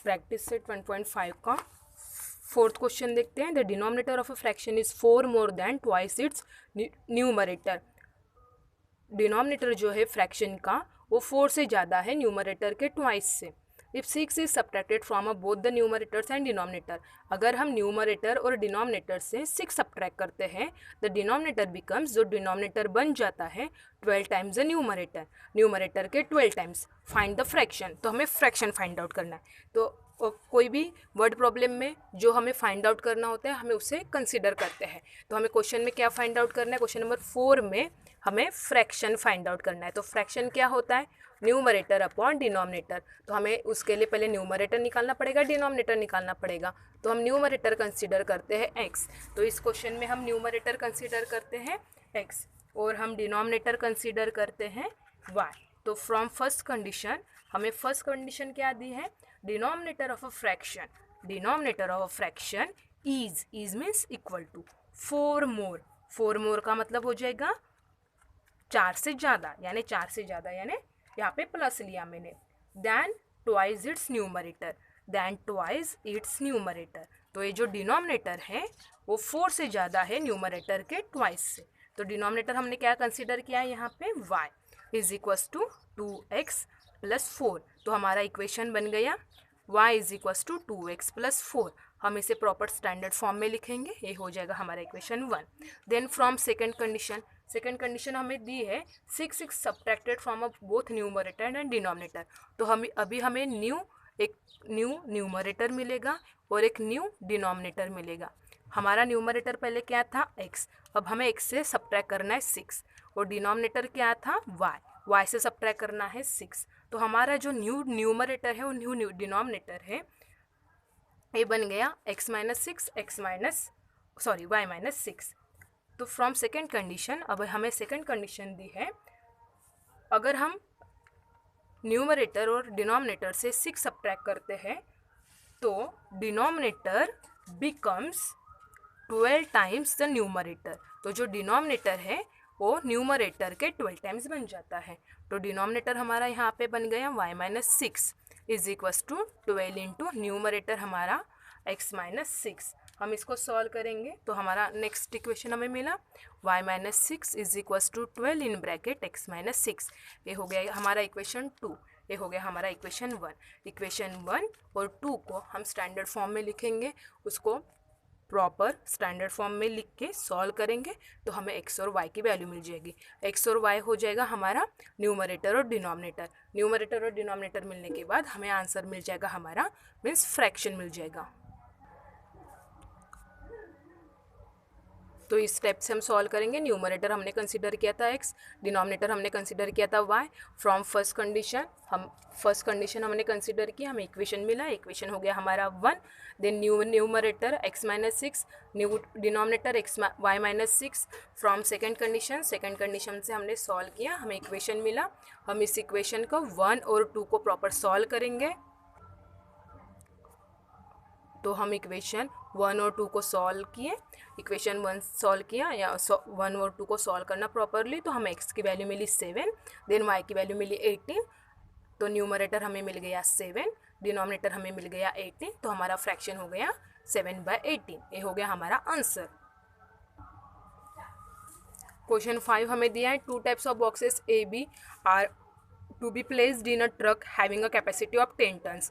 Practice set 1.5 का fourth question देखते हैं। The denominator of a fraction is 4 more than twice its numerator. Denominator जो है fraction का वो 4 से ज़्यादा है न्यूमरेटर के ट्वाइस से। If 6 is subtracted from both the numerators and denominator, अगर हम न्यूमरेटर और डिनोमिनेटर से 6 सब्ट्रैक्ट करते हैं द डिनोमिनेटर बिकम्स, जो डिनोमिनेटर बन जाता है 12 टाइम्स द न्यूमरेटर, न्यूमरेटर के 12 टाइम्स। फाइंड द फ्रैक्शन, तो हमें फ्रैक्शन फाइंड आउट करना है। तो कोई भी वर्ड प्रॉब्लम में जो हमें फाइंड आउट करना होता है हमें उसे कंसिडर करते हैं। तो हमें क्वेश्चन में क्या फाइंड आउट करना है, क्वेश्चन नंबर 4 में हमें फ्रैक्शन फाइंड आउट करना है। तो फ्रैक्शन क्या होता है, न्यूमरेटर अपॉन डिनोमिनेटर। तो हमें उसके लिए पहले न्यूमरेटर निकालना पड़ेगा, डिनोमिनेटर निकालना पड़ेगा। तो हम न्यूमरेटर कंसीडर करते हैं x, तो इस क्वेश्चन में हम न्यूमरेटर कंसीडर करते हैं x और हम डिनोमिनेटर कंसीडर करते हैं y। तो फ्रॉम फर्स्ट कंडीशन, हमें फर्स्ट कंडीशन क्या दी है, denominator of a fraction, denominator of a fraction is means equal to 4 more. 4 more का मतलब हो जाएगा 4 से ज़्यादा, यानी 4 से ज़्यादा, यानी यहाँ पे प्लस लिया मैंने। Then twice its numerator, then twice its numerator. तो ये जो डिनोमिनेटर है वो 4 से ज़्यादा है न्यूमरेटर के ट्वाइस से। तो डिनोमिनेटर हमने क्या कंसीडर किया है यहाँ पे, y is equals to 2x plus 4। तो हमारा इक्वेशन बन गया y is equals to 2x plus 4। हम इसे प्रॉपर स्टैंडर्ड फॉर्म में लिखेंगे, ये हो जाएगा हमारा equation 1। Then from second condition, second condition हमें दी है 6 subtracted from both numerator and denominator. तो हम अभी हमें एक न्यू न्यूमरेटर मिलेगा और एक न्यू डिनोमिनेटर मिलेगा। हमारा न्यूमरेटर पहले क्या था x, अब हमें x से सब्ट्रैक्ट करना है 6, और डिनोमिनेटर क्या था y से सब्ट्रैक्ट करना है 6। तो हमारा जो न्यू न्यूमरेटर है वो न्यू डिनोमिनेटर है, ये बन गया y माइनस 6। तो फ्रॉम सेकेंड कंडीशन, अब हमें सेकेंड कंडीशन दी है, अगर हम न्यूमरेटर और डिनोमिनेटर से 6 सब्ट्रैक्ट करते हैं तो denominator becomes 12 times the numerator. तो जो डिनोमिनेटर है वो न्यूमरेटर के 12 टाइम्स बन जाता है। तो डिनोमिनेटर हमारा यहाँ पे बन गया y minus 6 is equals to 12 into numerator हमारा x माइनस 6। हम इसको सॉल्व करेंगे तो हमारा नेक्स्ट इक्वेशन हमें मिला y minus 6 is equals to 12 in bracket x minus 6। ये हो गया हमारा इक्वेशन 2, ये हो गया हमारा इक्वेशन 1। इक्वेशन 1 और 2 को हम स्टैंडर्ड फॉर्म में लिखेंगे, उसको प्रॉपर स्टैंडर्ड फॉर्म में लिख के सॉल्व करेंगे तो हमें x और y की वैल्यू मिल जाएगी। x और y हो जाएगा हमारा न्यूमरेटर और डिनोमिनेटर। न्यूमरेटर और डिनोमिनेटर मिलने के बाद हमें आंसर मिल जाएगा हमारा, मीन्स फ्रैक्शन मिल जाएगा। तो इस स्टेप से हम सॉल्व करेंगे। न्यूमरेटर हमने कंसीडर किया था x, डिनोमिनेटर हमने कंसीडर किया था y। फ्रॉम फर्स्ट कंडीशन, हम फर्स्ट कंडीशन हमने कंसीडर किया, हमें इक्वेशन मिला, इक्वेशन हो गया हमारा 1। Then numerator x minus 6, new denominator y minus 6। From second condition, second condition से हमने सॉल्व किया, हमें इक्वेशन मिला। हम इस इक्वेशन को 1 और 2 को प्रॉपर सॉल्व करेंगे। तो हम इक्वेशन 1 और 2 को सॉल्व किए, इक्वेशन 1 सॉल्व किया या 1 और 2 को सॉल्व करना प्रॉपरली, तो हमें x की वैल्यू मिली 7, देन y की वैल्यू मिली 18। तो न्यूमरेटर हमें मिल गया 7, डिनोमिनेटर हमें मिल गया 18, तो हमारा फ्रैक्शन हो गया 7/18। ये हो गया हमारा आंसर। क्वेश्चन 5 हमें दिया है 2 types of boxes A B are to be placed in a truck having a capacity of 10 tons.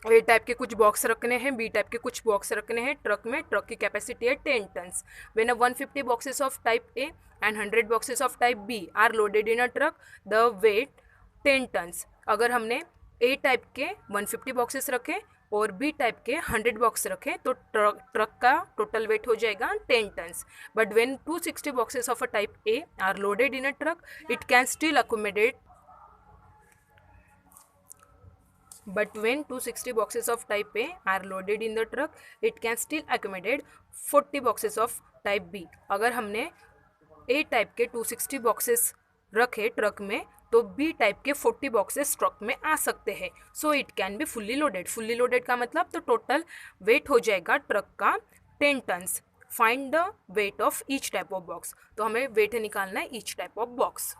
A type के कुछ बॉक्स रखने हैं, बी टाइप के कुछ बॉक्स रखने हैं ट्रक में, ट्रक की कैपेसिटी है 10 tons. When 150 boxes of type A and 100 boxes of type B are loaded in a truck the weight 10 tons. अगर हमने ए टाइप के 150 बॉक्सेस रखे और बी टाइप के 100 बॉक्स रखे तो ट्रक का टोटल वेट हो जाएगा 10 tons. But when 260 boxes of a type A are loaded in a truck it can still accommodate, but when 260 boxes of type A are loaded in the truck it can still accommodate 40 boxes of type B। अगर हमने A type के 260 boxes रखे truck में तो B type के 40 boxes truck में आ सकते हैं। So it can be fully loaded. Fully loaded का मतलब तो टोटल वेट हो जाएगा ट्रक का 10 tons. Find the weight of each type of box, तो हमें वेट निकालना है ईच टाइप ऑफ बॉक्स।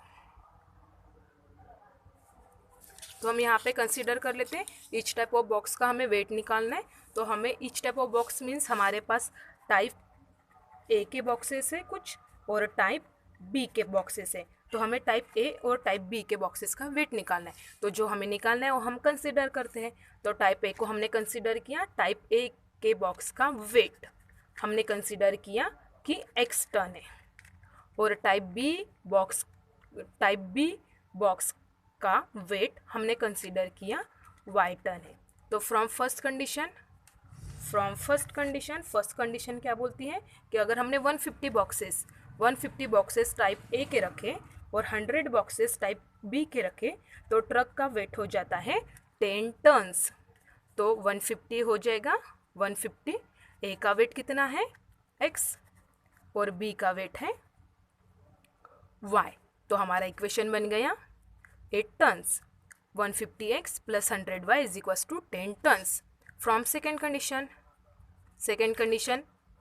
तो हम यहाँ पे कंसीडर कर लेते हैं ईच टाइप ऑफ बॉक्स का हमें वेट निकालना है। तो हमें each type of box means हमारे पास टाइप ए के बॉक्सेस है कुछ और टाइप बी के बॉक्सेस है। तो हमें टाइप ए और टाइप बी के बॉक्सेस का वेट निकालना है। तो जो हमें निकालना है वो हम कंसीडर करते हैं। तो टाइप ए को हमने कंसीडर किया, टाइप ए के बॉक्स का वेट हमने कंसीडर किया कि x टन है, और टाइप बी बॉक्स का वेट हमने कंसीडर किया y टन है। तो फर्स्ट कंडीशन क्या बोलती है कि अगर हमने 150 बॉक्सेस टाइप ए के रखे और 100 बॉक्सेस टाइप बी के रखे तो ट्रक का वेट हो जाता है 10 टन्स। तो 150 हो जाएगा 150, ए का वेट कितना है x और बी का वेट है y। तो हमारा इक्वेशन बन गया 8 tons 150x plus 100y is equals to 10 tons. From second condition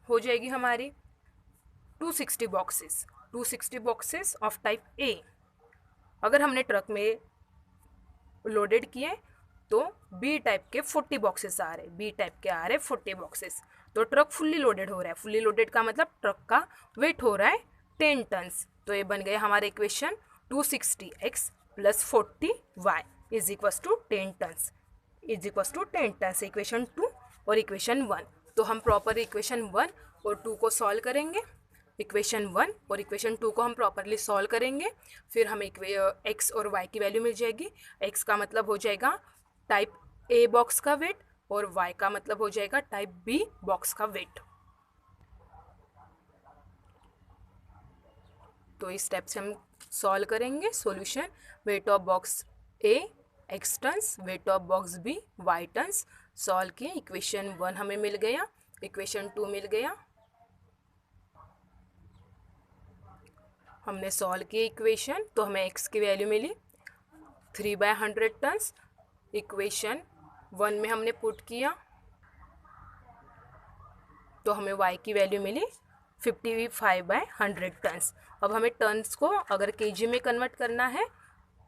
हो जाएगी हमारी 260 बॉक्सेस ऑफ टाइप ए अगर हमने ट्रक में लोडेड किए तो बी टाइप के 40 बॉक्सेस आ रहे 40 बॉक्सेस। तो ट्रक फुल्ली लोडेड हो रहा है, फुल्ली लोडेड का मतलब ट्रक का वेट हो रहा है 10 टन्स। तो ये बन गया हमारा equation 260x plus 40y is equals to 10 tons equation 2 और इक्वेशन 1। तो हम प्रॉपर इक्वेशन 1 और 2 को सॉल्व करेंगे। इक्वेशन 1 और इक्वेशन 2 को हम प्रॉपरली सॉल्व करेंगे, फिर हमें x और y की वैल्यू मिल जाएगी। x का मतलब हो जाएगा टाइप ए बॉक्स का वेट और y का मतलब हो जाएगा टाइप बी बॉक्स का वेट। तो इस स्टेप से हम सॉल्व करेंगे solution. Weight of box A x tons, weight of box B y tons. Solve किए, इक्वेशन 1 हमें मिल गया, इक्वेशन 2 मिल गया। हमने सॉल्व किए इक्वेशन तो हमें x की वैल्यू मिली 3/100 टन्स। इक्वेशन 1 में हमने पुट किया तो हमें y की वैल्यू मिली 55/100 टन्स। अब हमें टन्स को अगर केजी में कन्वर्ट करना है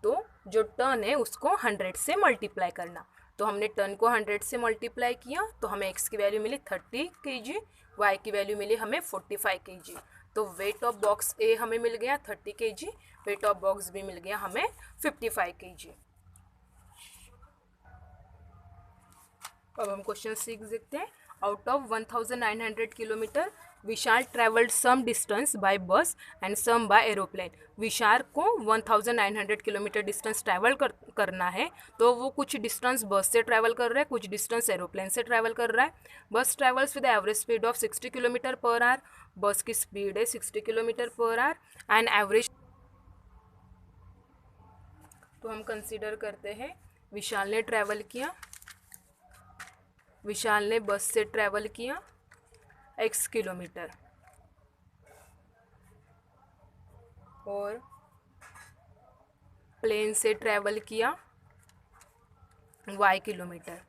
तो जो टन है उसको 100 से मल्टीप्लाई करना। तो हमने टन को 100 से मल्टीप्लाई किया तो हमें x की वैल्यू मिली 30 kg, y की वैल्यू मिली हमें 45 kg। तो वेट ऑफ बॉक्स ए हमें मिल गया 30 kg, weight of box B मिल गया हमें 55 kg। अब हम क्वेश्चन 6 देखते हैं। Out of 1900 kilometre Vishal travelled some distance by bus and some by aeroplane. Vishal को 1900 किलोमीटर डिस्टेंस ट्रैवल करना है तो वो कुछ डिस्टेंस बस से ट्रैवल कर रहा है, कुछ डिस्टेंस एरोप्लेन से ट्रैवल कर रहा है। बस travels with average speed of 60 kilometre per our, बस की स्पीड है 60 kilometre per our and average. तो हम कंसीडर करते हैं विशाल ने बस से ट्रैवल किया x किलोमीटर और प्लेन से ट्रैवल किया y किलोमीटर।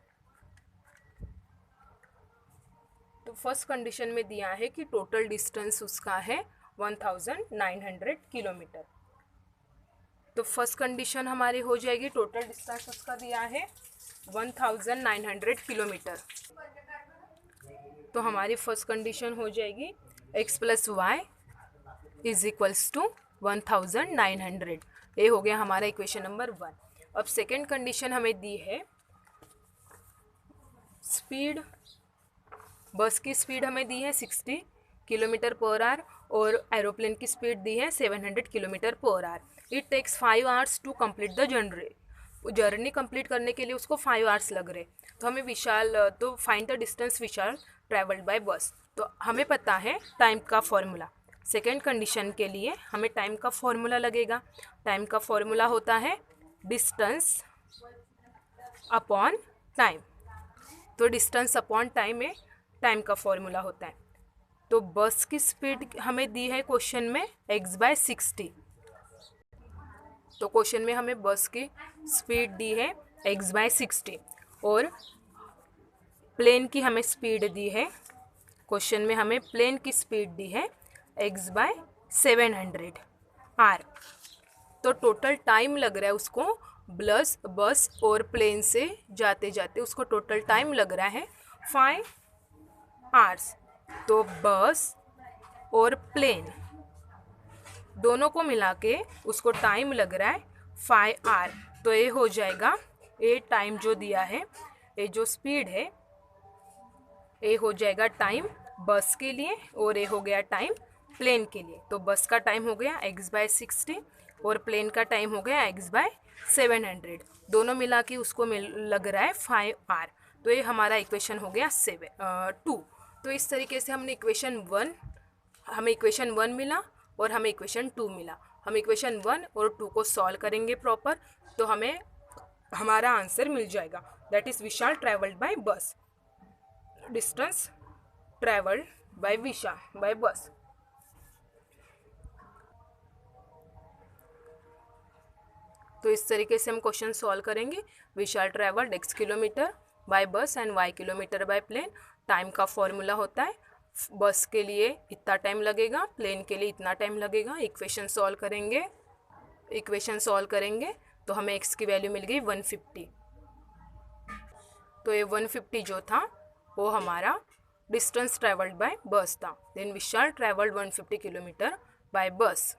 तो फर्स्ट कंडीशन में दिया है कि टोटल डिस्टेंस उसका है 1900 किलोमीटर। तो फर्स्ट कंडीशन हमारी हो जाएगी, टोटल डिस्टेंस उसका दिया है 1900 किलोमीटर। तो हमारी फर्स्ट कंडीशन हो जाएगी x plus y is equals to 1900। ये हो गया हमारा इक्वेशन नंबर 1। अब सेकेंड कंडीशन हमें दी है स्पीड, बस की स्पीड हमें दी है 60 किलोमीटर पर आवर और एरोप्लेन की स्पीड दी है 700 kilometre per hour. It takes 5 hours to complete the journey complete करने के लिए उसको 5 आवर्स लग रहे। तो हमें तो find the distance Vishal travelled by bus. तो हमें पता है टाइम का फॉर्मूला। सेकेंड कंडीशन के लिए हमें टाइम का फॉर्मूला लगेगा। टाइम का फॉर्मूला होता है डिस्टेंस अपॉन टाइम। तो डिस्टेंस अपॉन टाइम में टाइम का फॉर्मूला होता है। तो बस की स्पीड हमें दी है क्वेश्चन में x/60। तो क्वेश्चन में हमें बस की स्पीड दी है x/60 और प्लेन की हमें स्पीड दी है, क्वेश्चन में हमें प्लेन की स्पीड दी है x/700 r। तो टोटल टाइम लग रहा है उसको बस और प्लेन से जाते जाते उसको टोटल टाइम लग रहा है 5 आवर्स। तो बस और प्लेन दोनों को मिला के उसको टाइम लग रहा है 5 आवर। तो ये हो जाएगा, ये टाइम जो दिया है, ये जो स्पीड है, ये हो जाएगा टाइम बस के लिए और ये हो गया टाइम प्लेन के लिए। तो बस का टाइम हो गया x/60 और प्लेन का टाइम हो गया x/700। दोनों मिला के उसको लग रहा है 5 आवर। तो ये हमारा इक्वेशन हो गया 2। तो इस तरीके से हमने हमें इक्वेशन 1 मिला और हमें इक्वेशन 2 मिला। हम इक्वेशन 1 और 2 को सॉल्व करेंगे प्रॉपर, तो हमें हमारा आंसर मिल जाएगा। That is Vishal travelled by bus, distance travelled by Vishal by bus. तो इस तरीके से हम क्वेश्चन सॉल्व करेंगे। Vishal travelled x kilometre by bus and y kilometre by plane. Time का फॉर्मूला होता है, बस के लिए इतना टाइम लगेगा, प्लेन के लिए इतना टाइम लगेगा। इक्वेशन सॉल्व करेंगे तो हमें x की वैल्यू मिल गई 150। तो ये 150 जो था वो हमारा डिस्टेंस ट्रैवल्ड बाय बस था। Then Vishal travelled 150 kilometre by बस।